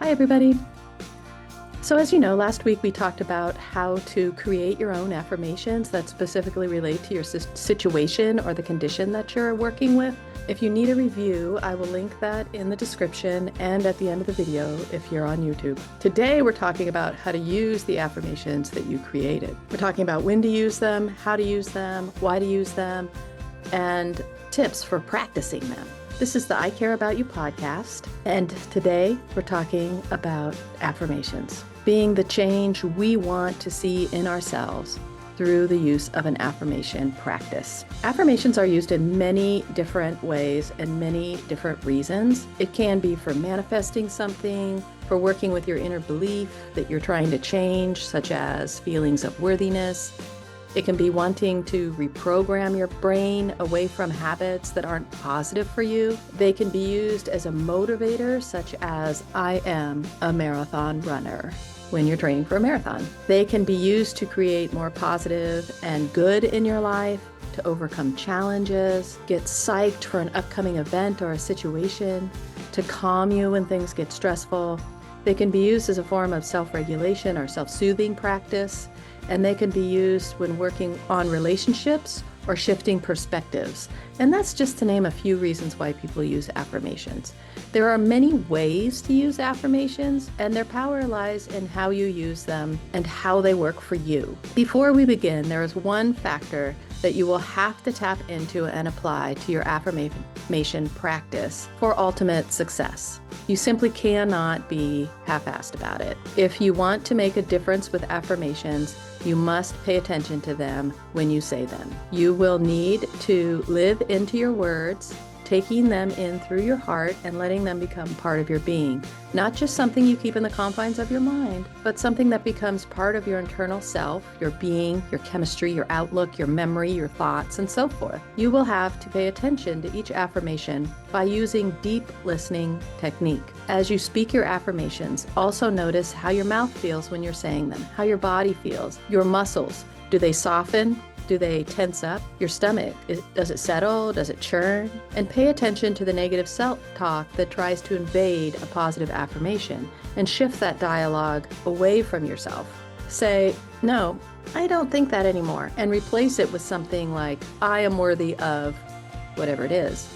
Hi, everybody. So as you know, last week we talked about how to create your own affirmations that specifically relate to your situation or the condition that you're working with. If you need a review, I will link that in the description and at the end of the video if you're on YouTube. Today, we're talking about how to use the affirmations that you created. We're talking about when to use them, how to use them, why to use them, and tips for practicing them. This is the I Care About You podcast, and today we're talking about affirmations, being the change we want to see in ourselves through the use of an affirmation practice. Affirmations are used in many different ways and many different reasons. It can be for manifesting something, for working with your inner belief that you're trying to change, such as feelings of worthiness. It can be wanting to reprogram your brain away from habits that aren't positive for you. They can be used as a motivator, such as I am a marathon runner when you're training for a marathon. They can be used to create more positive and good in your life, to overcome challenges, get psyched for an upcoming event or a situation, to calm you when things get stressful. They can be used as a form of self-regulation or self-soothing practice, and they can be used when working on relationships or shifting perspectives. And that's just to name a few reasons why people use affirmations. There are many ways to use affirmations, and their power lies in how you use them and how they work for you. Before we begin, there is one factor that you will have to tap into and apply to your affirmation practice for ultimate success. You simply cannot be half-assed about it. If you want to make a difference with affirmations, you must pay attention to them when you say them. You will need to live into your words, taking them in through your heart and letting them become part of your being. Not just something you keep in the confines of your mind, but something that becomes part of your internal self, your being, your chemistry, your outlook, your memory, your thoughts, and so forth. You will have to pay attention to each affirmation by using deep listening technique. As you speak your affirmations, also notice how your mouth feels when you're saying them, how your body feels, your muscles. Do they soften? Do they tense up? Your stomach, does it settle? Does it churn? And pay attention to the negative self-talk that tries to invade a positive affirmation and shift that dialogue away from yourself. Say, no, I don't think that anymore, and replace it with something like, I am worthy of whatever it is,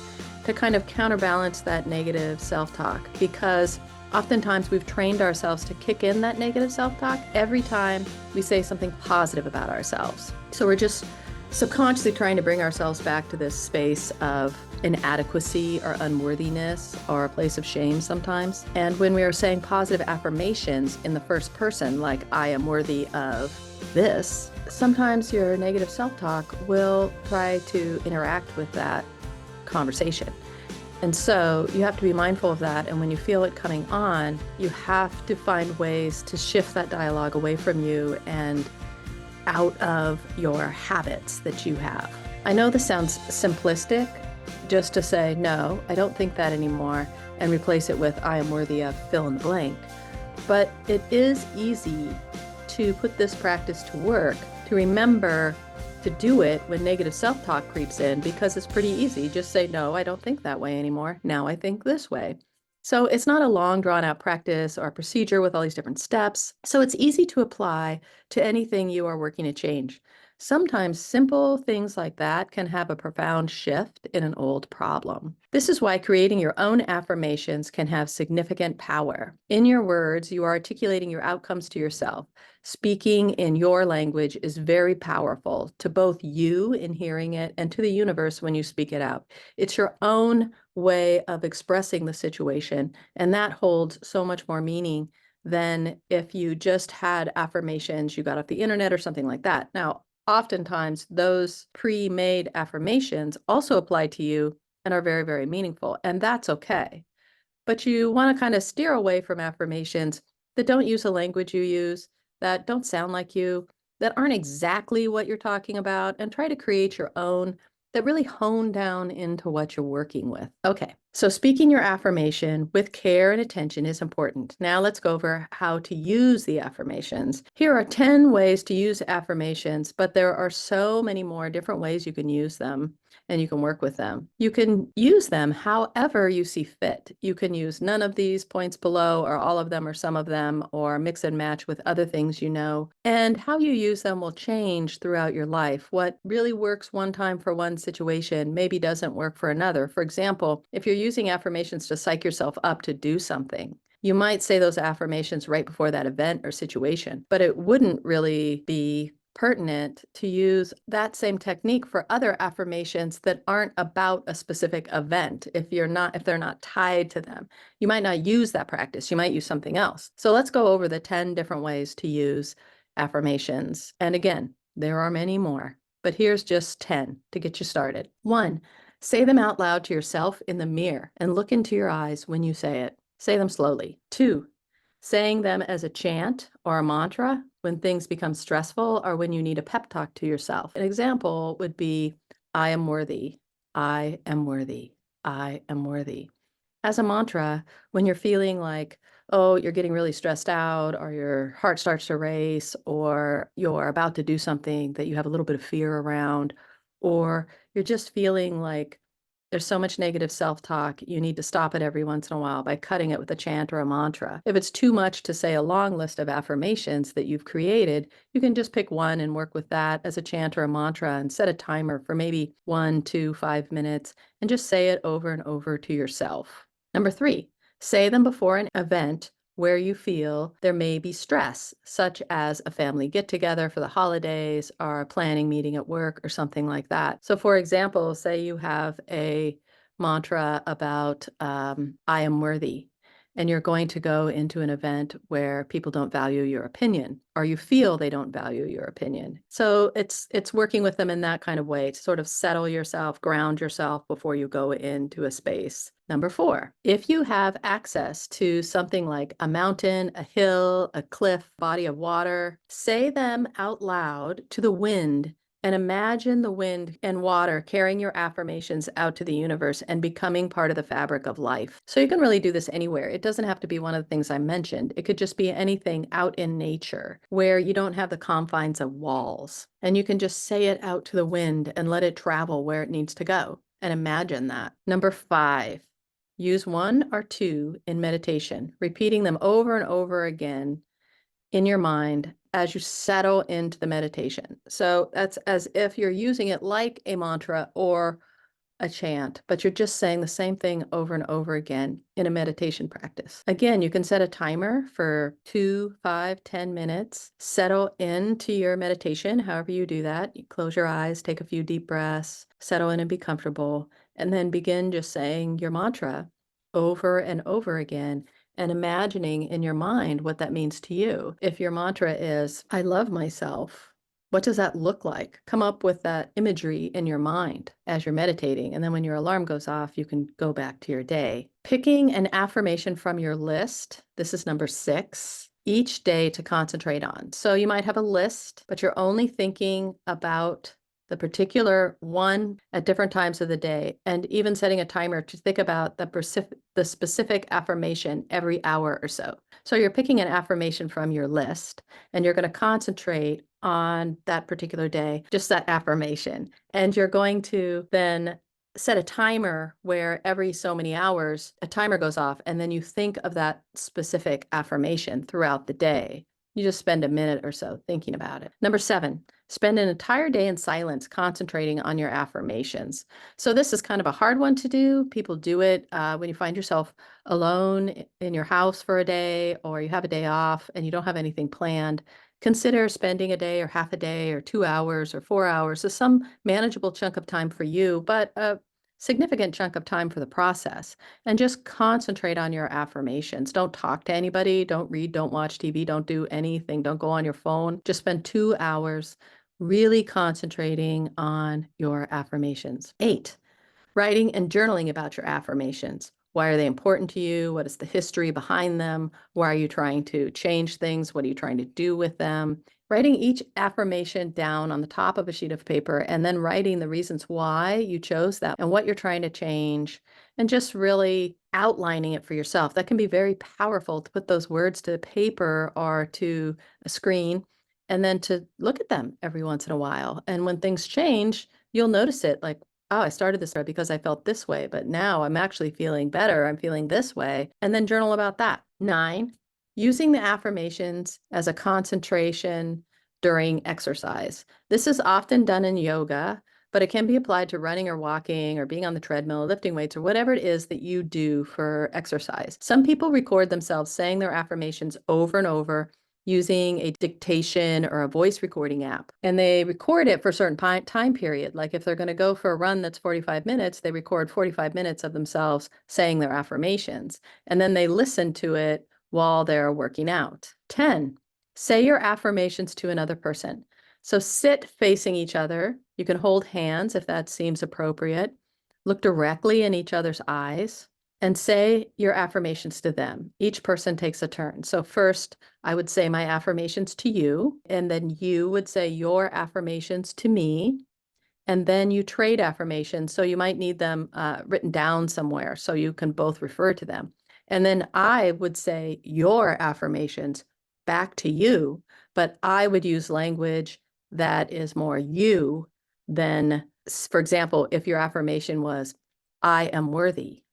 to kind of counterbalance that negative self-talk, because oftentimes we've trained ourselves to kick in that negative self-talk every time we say something positive about ourselves. So we're just subconsciously trying to bring ourselves back to this space of inadequacy or unworthiness or a place of shame sometimes. And when we are saying positive affirmations in the first person, like I am worthy of this, sometimes your negative self-talk will try to interact with that conversation. And so you have to be mindful of that. And when you feel it coming on, you have to find ways to shift that dialogue away from you and out of your habits that you have. I know this sounds simplistic, just to say, no, I don't think that anymore, and replace it with I am worthy of fill in the blank. But it is easy to put this practice to work, to remember to do it when negative self-talk creeps in, because it's pretty easy. Just say, no, I don't think that way anymore. Now I think this way. So it's not a long drawn out practice or procedure with all these different steps. So it's easy to apply to anything you are working to change. Sometimes simple things like that can have a profound shift in an old problem. This is why creating your own affirmations can have significant power. In your words, you are articulating your outcomes to yourself. Speaking in your language is very powerful to both you in hearing it and to the universe when you speak it out. It's your own way of expressing the situation, and that holds so much more meaning than if you just had affirmations you got off the internet or something like that. Now, oftentimes those pre-made affirmations also apply to you and are very, very meaningful, and that's okay. But you want to kind of steer away from affirmations that don't use the language you use, that don't sound like you, that aren't exactly what you're talking about, and try to create your own that really hone down into what you're working with. Okay, So speaking your affirmation with care and attention is important. Now let's go over how to use the affirmations. Here are 10 ways to use affirmations, but there are so many more different ways you can use them and you can work with them. You can use them however you see fit. You can use none of these points below, or all of them, or some of them, or mix and match with other things you know. And how you use them will change throughout your life. What really works one time for one situation maybe doesn't work for another. For example, if you're using affirmations to psych yourself up to do something, you might say those affirmations right before that event or situation, but it wouldn't really be pertinent to use that same technique for other affirmations that aren't about a specific event. If they're not tied to them, you might not use that practice. You might use something else. So let's go over the 10 different ways to use affirmations. And again, there are many more, but here's just 10 to get you started. 1, say them out loud to yourself in the mirror and look into your eyes when you say it. Say them slowly. 2, saying them as a chant or a mantra when things become stressful or when you need a pep talk to yourself. An example would be, I am worthy, I am worthy, I am worthy. As a mantra, when you're feeling like, oh, you're getting really stressed out, or your heart starts to race, or you're about to do something that you have a little bit of fear around, or you're just feeling like there's so much negative self-talk, you need to stop it every once in a while by cutting it with a chant or a mantra. If it's too much to say a long list of affirmations that you've created, you can just pick one and work with that as a chant or a mantra and set a timer for maybe 1, 2, 5 minutes and just say it over and over to yourself. Number 3, say them before an event where you feel there may be stress, such as a family get-together for the holidays or a planning meeting at work or something like that. So for example, say you have a mantra about I am worthy, and you're going to go into an event where people don't value your opinion, or you feel they don't value your opinion. So it's working with them in that kind of way to sort of settle yourself, ground yourself before you go into a space. Number 4, if you have access to something like a mountain, a hill, a cliff, body of water, say them out loud to the wind and imagine the wind and water carrying your affirmations out to the universe and becoming part of the fabric of life. So you can really do this anywhere. It doesn't have to be one of the things I mentioned. It could just be anything out in nature where you don't have the confines of walls. And you can just say it out to the wind and let it travel where it needs to go. And imagine that. Number 5, use 1 or 2 in meditation, repeating them over and over again in your mind as you settle into the meditation. So that's as if you're using it like a mantra or a chant, but you're just saying the same thing over and over again in a meditation practice. Again, you can set a timer for 2, 5, 10 minutes, settle into your meditation, however you do that. You close your eyes, take a few deep breaths, settle in and be comfortable, and then begin just saying your mantra over and over again and imagining in your mind what that means to you. If your mantra is, I love myself, what does that look like? Come up with that imagery in your mind as you're meditating. And then when your alarm goes off, you can go back to your day. Picking an affirmation from your list. This is number 6. Each day to concentrate on. So you might have a list, but you're only thinking about the particular one at different times of the day, and even setting a timer to think about the specific affirmation every hour or so. So you're picking an affirmation from your list, and you're going to concentrate on that particular day, just that affirmation. And you're going to then set a timer where every so many hours, a timer goes off, and then you think of that specific affirmation throughout the day. You just spend a minute or so thinking about it. Number 7, spend an entire day in silence concentrating on your affirmations. So this is kind of a hard one to do. People do it when you find yourself alone in your house for a day, or you have a day off and you don't have anything planned. Consider spending a day or half a day or 2 hours or 4 hours. So some manageable chunk of time for you, but a significant chunk of time for the process, and just concentrate on your affirmations. Don't talk to anybody, don't read, don't watch TV, don't do anything, don't go on your phone. Just spend 2 hours really concentrating on your affirmations. 8, writing and journaling about your affirmations. Why are they important to you? What is the history behind them? Why are you trying to change things? What are you trying to do with them? Writing each affirmation down on the top of a sheet of paper and then writing the reasons why you chose that and what you're trying to change and just really outlining it for yourself. That can be very powerful to put those words to paper or to a screen and then to look at them every once in a while. And when things change, you'll notice it like, oh, I started this because I felt this way, but now I'm actually feeling better. I'm feeling this way. And then journal about that. 9, using the affirmations as a concentration during exercise. This is often done in yoga, but it can be applied to running or walking or being on the treadmill, lifting weights, or whatever it is that you do for exercise. Some people record themselves saying their affirmations over and over using a dictation or a voice recording app. And they record it for a certain time period. Like if they're going to go for a run that's 45 minutes, they record 45 minutes of themselves saying their affirmations. And then they listen to it while they're working out. 10, say your affirmations to another person. So sit facing each other. You can hold hands if that seems appropriate. Look directly in each other's eyes and say your affirmations to them. Each person takes a turn. So first, I would say my affirmations to you, and then you would say your affirmations to me. And then you trade affirmations. So you might need them written down somewhere so you can both refer to them. And then I would say your affirmations back to you, but I would use language that is more you than, for example, if your affirmation was, I am worthy,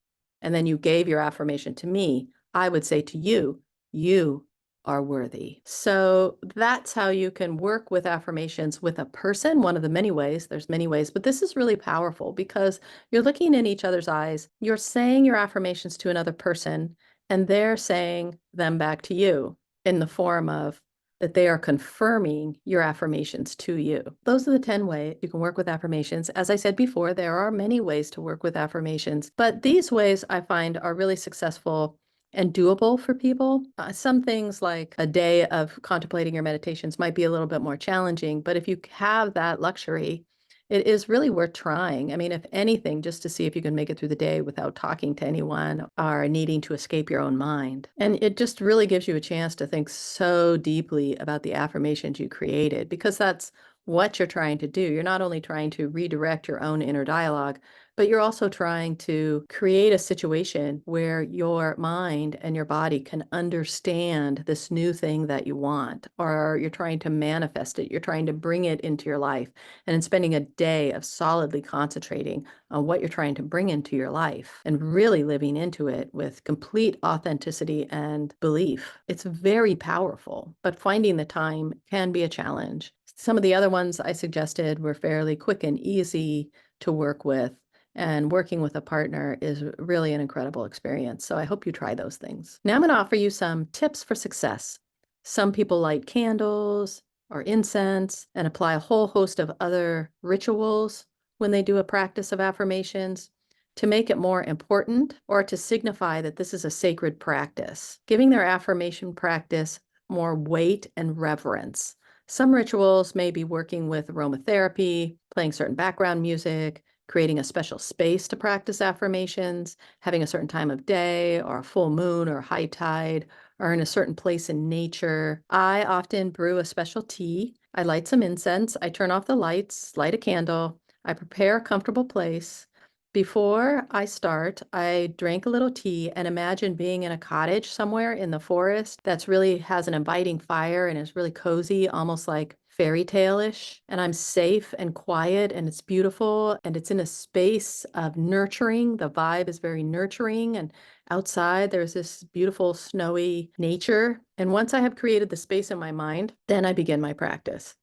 and then you gave your affirmation to me, I would say to you, you are worthy. So that's how you can work with affirmations with a person. One of the many ways, there's many ways, but this is really powerful because you're looking in each other's eyes, you're saying your affirmations to another person, and they're saying them back to you in the form of that they are confirming your affirmations to you. Those are the 10 ways you can work with affirmations. As I said before, there are many ways to work with affirmations, but these ways I find are really successful and doable for people. Some things like a day of contemplating your meditations might be a little bit more challenging, but if you have that luxury, it is really worth trying. I mean, if anything, just to see if you can make it through the day without talking to anyone or needing to escape your own mind. And it just really gives you a chance to think so deeply about the affirmations you created, because that's what you're trying to do. You're not only trying to redirect your own inner dialogue, but you're also trying to create a situation where your mind and your body can understand this new thing that you want, or you're trying to manifest it. You're trying to bring it into your life. And in spending a day of solidly concentrating on what you're trying to bring into your life and really living into it with complete authenticity and belief, it's very powerful. But finding the time can be a challenge. Some of the other ones I suggested were fairly quick and easy to work with. And working with a partner is really an incredible experience. So I hope you try those things. Now I'm going to offer you some tips for success. Some people light candles or incense and apply a whole host of other rituals when they do a practice of affirmations to make it more important or to signify that this is a sacred practice, giving their affirmation practice more weight and reverence. Some rituals may be working with aromatherapy, playing certain background music, creating a special space to practice affirmations, having a certain time of day or a full moon or high tide, or in a certain place in nature. I often brew a special tea. I light some incense. I turn off the lights, light a candle. I prepare a comfortable place. Before I start, I drink a little tea and imagine being in a cottage somewhere in the forest that's really has an inviting fire and is really cozy, almost like fairy tale-ish. And I'm safe and quiet and it's beautiful and it's in a space of nurturing. The vibe is very nurturing, and outside there's this beautiful snowy nature. And once I have created the space in my mind, then I begin my practice.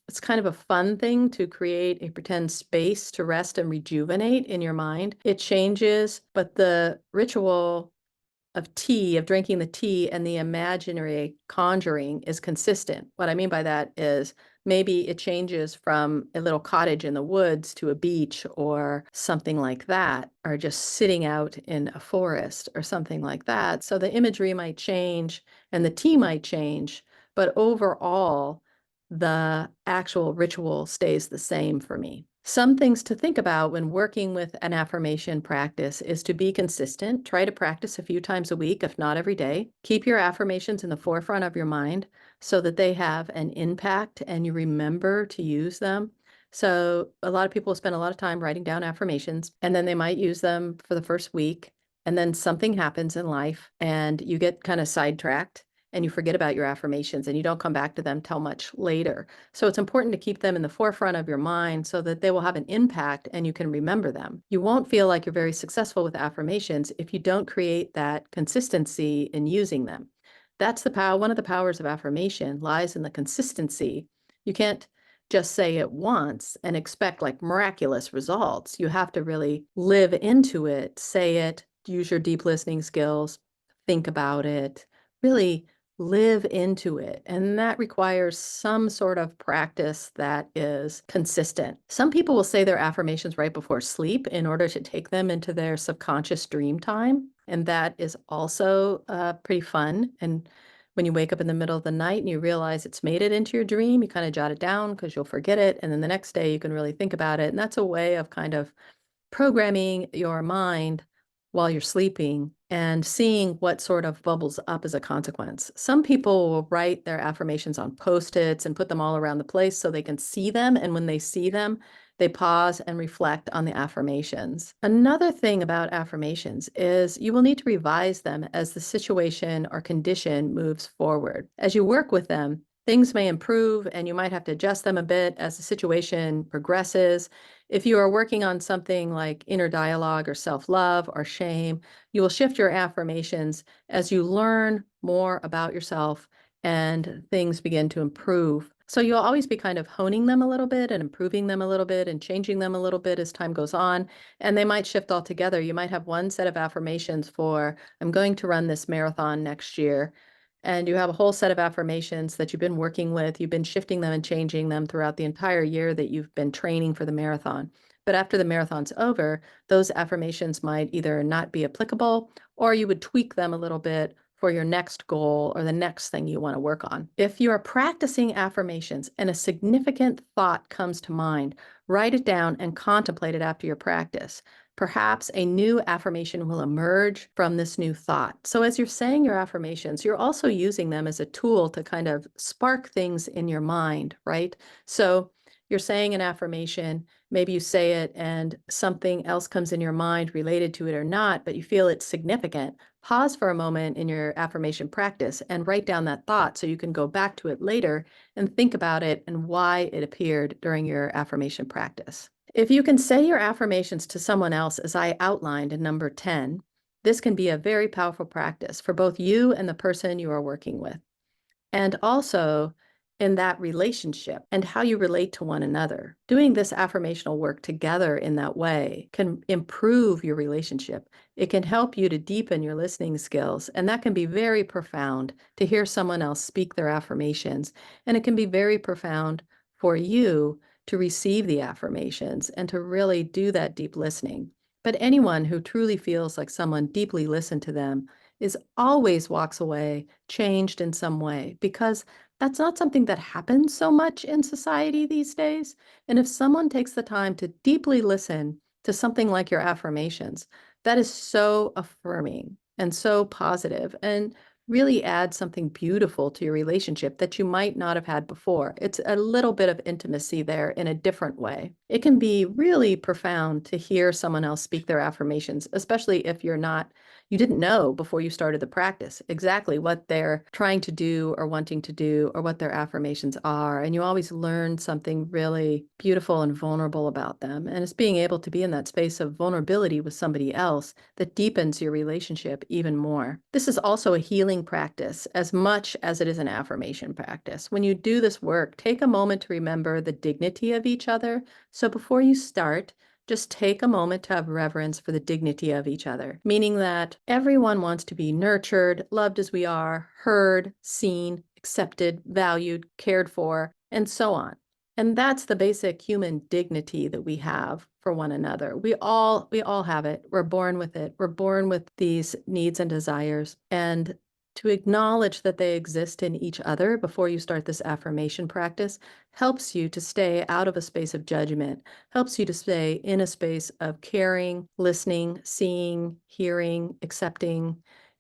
It's kind of a fun thing to create a pretend space to rest and rejuvenate in your mind. It changes, but the ritual of tea, of drinking the tea and the imaginary conjuring is consistent. What I mean by that is maybe it changes from a little cottage in the woods to a beach or something like that, or just sitting out in a forest or something like that. So the imagery might change and the tea might change, but overall, the actual ritual stays the same for me. Some things to think about when working with an affirmation practice is to be consistent. Try to practice a few times a week, if not every day. Keep your affirmations in the forefront of your mind so that they have an impact and you remember to use them. So, a lot of people spend a lot of time writing down affirmations and then they might use them for the first week. And then something happens in life and you get kind of sidetracked and you forget about your affirmations and you don't come back to them till much later. So it's important to keep them in the forefront of your mind so that they will have an impact and you can remember them. You won't feel like you're very successful with affirmations if you don't create that consistency in using them. That's the power. One of the powers of affirmation lies in the consistency. You can't just say it once and expect like miraculous results. You have to really live into it, say it, use your deep listening skills, think about it, really live into it. And that requires some sort of practice that is consistent. Some people will say their affirmations right before sleep in order to take them into their subconscious dream time. And that is also pretty fun. And when you wake up in the middle of the night and you realize it's made it into your dream, you kind of jot it down because you'll forget it. And then the next day you can really think about it. And that's a way of kind of programming your mind while you're sleeping and seeing what sort of bubbles up as a consequence. Some people will write their affirmations on Post-its and put them all around the place so they can see them. And when they see them, they pause and reflect on the affirmations. Another thing about affirmations is you will need to revise them as the situation or condition moves forward. As you work with them, things may improve and you might have to adjust them a bit as the situation progresses. If you are working on something like inner dialogue or self-love or shame, you will shift your affirmations as you learn more about yourself and things begin to improve. So you'll always be kind of honing them a little bit and improving them a little bit and changing them a little bit as time goes on. And they might shift altogether. You might have one set of affirmations for, I'm going to run this marathon next year. And you have a whole set of affirmations that you've been working with. You've been shifting them and changing them throughout the entire year that you've been training for the marathon. But after the marathon's over, those affirmations might either not be applicable or you would tweak them a little bit for your next goal or the next thing you want to work on. If you are practicing affirmations and a significant thought comes to mind, write it down and contemplate it after your practice. Perhaps a new affirmation will emerge from this new thought. So as you're saying your affirmations, you're also using them as a tool to kind of spark things in your mind, right? So you're saying an affirmation, maybe you say it and something else comes in your mind related to it or not, but you feel it's significant. Pause for a moment in your affirmation practice and write down that thought so you can go back to it later and think about it and why it appeared during your affirmation practice. If you can say your affirmations to someone else, as I outlined in number 10, this can be a very powerful practice for both you and the person you are working with. And also in that relationship and how you relate to one another. Doing this affirmational work together in that way can improve your relationship. It can help you to deepen your listening skills, and that can be very profound to hear someone else speak their affirmations. And it can be very profound for you to receive the affirmations and to really do that deep listening. But anyone who truly feels like someone deeply listened to them is always walks away changed in some way because that's not something that happens so much in society these days. And if someone takes the time to deeply listen to something like your affirmations, that is so affirming and so positive and really adds something beautiful to your relationship that you might not have had before. It's a little bit of intimacy there in a different way. It can be really profound to hear someone else speak their affirmations, especially if you didn't know before you started the practice exactly what they're trying to do or wanting to do or what their affirmations are. And you always learn something really beautiful and vulnerable about them. And it's being able to be in that space of vulnerability with somebody else that deepens your relationship even more. This is also a healing practice as much as it is an affirmation practice. When you do this work, take a moment to remember the dignity of each other. So before you start, just take a moment to have reverence for the dignity of each other, meaning that everyone wants to be nurtured, loved as we are, heard, seen, accepted, valued, cared for, and so on. And that's the basic human dignity that we have for one another. We all have it. We're born with it. We're born with these needs and desires. And To acknowledge that they exist in each other before you start this affirmation practice helps you to stay out of a space of judgment, helps you to stay in a space of caring, listening, seeing, hearing, accepting,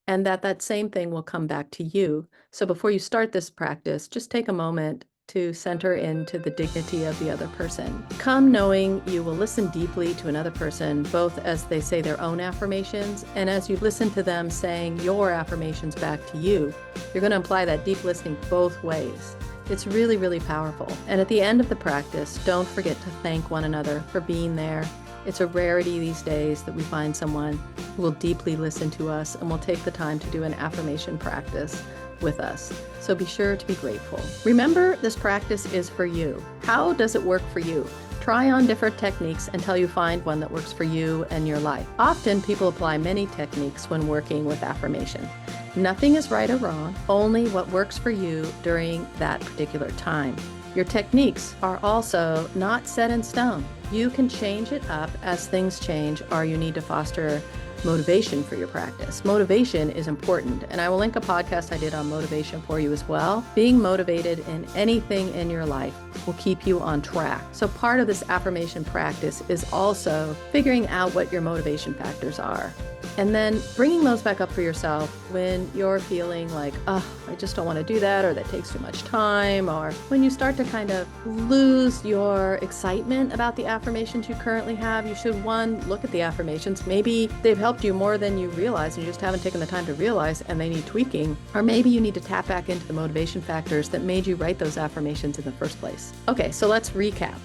and that same thing will come back to you. So before you start this practice, just take a moment to center into the dignity of the other person. Come knowing you will listen deeply to another person, both as they say their own affirmations and as you listen to them saying your affirmations back to you. You're going to apply that deep listening both ways. It's really, really powerful. And at the end of the practice, don't forget to thank one another for being there. It's a rarity these days that we find someone who will deeply listen to us and will take the time to do an affirmation practice with us. So be sure to be grateful. Remember, this practice is for you. How does it work for you? Try on different techniques until you find one that works for you and your life. Often people apply many techniques when working with affirmation. Nothing is right or wrong, only what works for you during that particular time. Your techniques are also not set in stone. You can change it up as things change, or you need to foster motivation for your practice. Motivation is important, and I will link a podcast I did on motivation for you as well. Being motivated in anything in your life will keep you on track. So part of this affirmation practice is also figuring out what your motivation factors are, and then bringing those back up for yourself when you're feeling like, oh, I just don't want to do that, or that takes too much time, or when you start to kind of lose your excitement about the affirmations you currently have. You should, one, look at the affirmations. Maybe they've helped you more than you realize and you just haven't taken the time to realize and they need tweaking. Or maybe you need to tap back into the motivation factors that made you write those affirmations in the first place. Okay, so let's recap.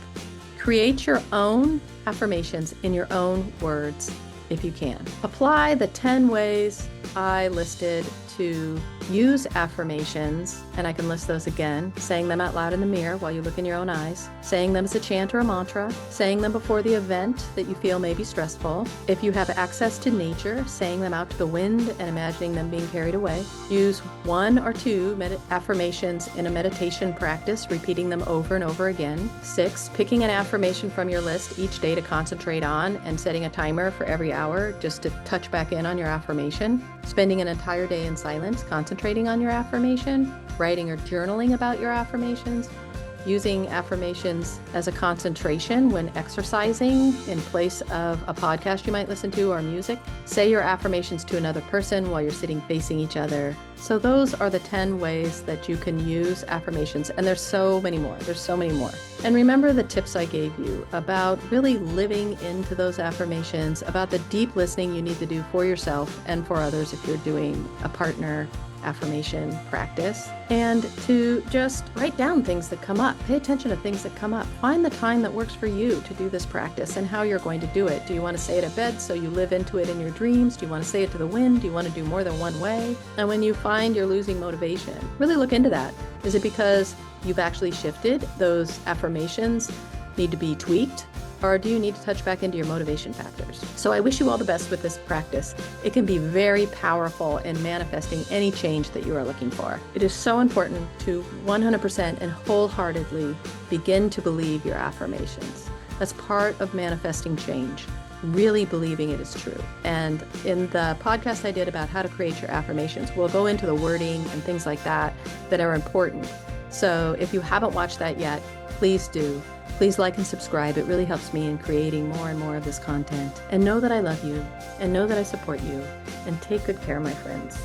Create your own affirmations in your own words if you can. Apply the 10 ways I listed to use affirmations, and I can list those again: saying them out loud in the mirror while you look in your own eyes, saying them as a chant or a mantra, saying them before the event that you feel may be stressful. If you have access to nature, saying them out to the wind and imagining them being carried away. Use 1 or 2 affirmations in a meditation practice, repeating them over and over again. 6, picking an affirmation from your list each day to concentrate on and setting a timer for every hour just to touch back in on your affirmation. Spending an entire day in silence, concentrating on your affirmation, writing or journaling about your affirmations, using affirmations as a concentration when exercising in place of a podcast you might listen to or music. Say your affirmations to another person while you're sitting facing each other. So those are the 10 ways that you can use affirmations, and there's so many more. And remember the tips I gave you about really living into those affirmations, about the deep listening you need to do for yourself and for others if you're doing a partner affirmation practice, and to just write down things that come up. Pay attention to things that come up. Find the time that works for you to do this practice and how you're going to do it. Do you want to say it at bed so you live into it in your dreams? Do you want to say it to the wind? Do you want to do more than one way? And when you find you're losing motivation, really look into that. Is it because you've actually shifted? Those affirmations need to be tweaked? Or do you need to touch back into your motivation factors? So I wish you all the best with this practice. It can be very powerful in manifesting any change that you are looking for. It is so important to 100% and wholeheartedly begin to believe your affirmations. That's part of manifesting change, really believing it is true. And in the podcast I did about how to create your affirmations, we'll go into the wording and things like that that are important. So if you haven't watched that yet, please do. Please like and subscribe. It really helps me in creating more and more of this content. And know that I love you, and know that I support you, and take good care, my friends.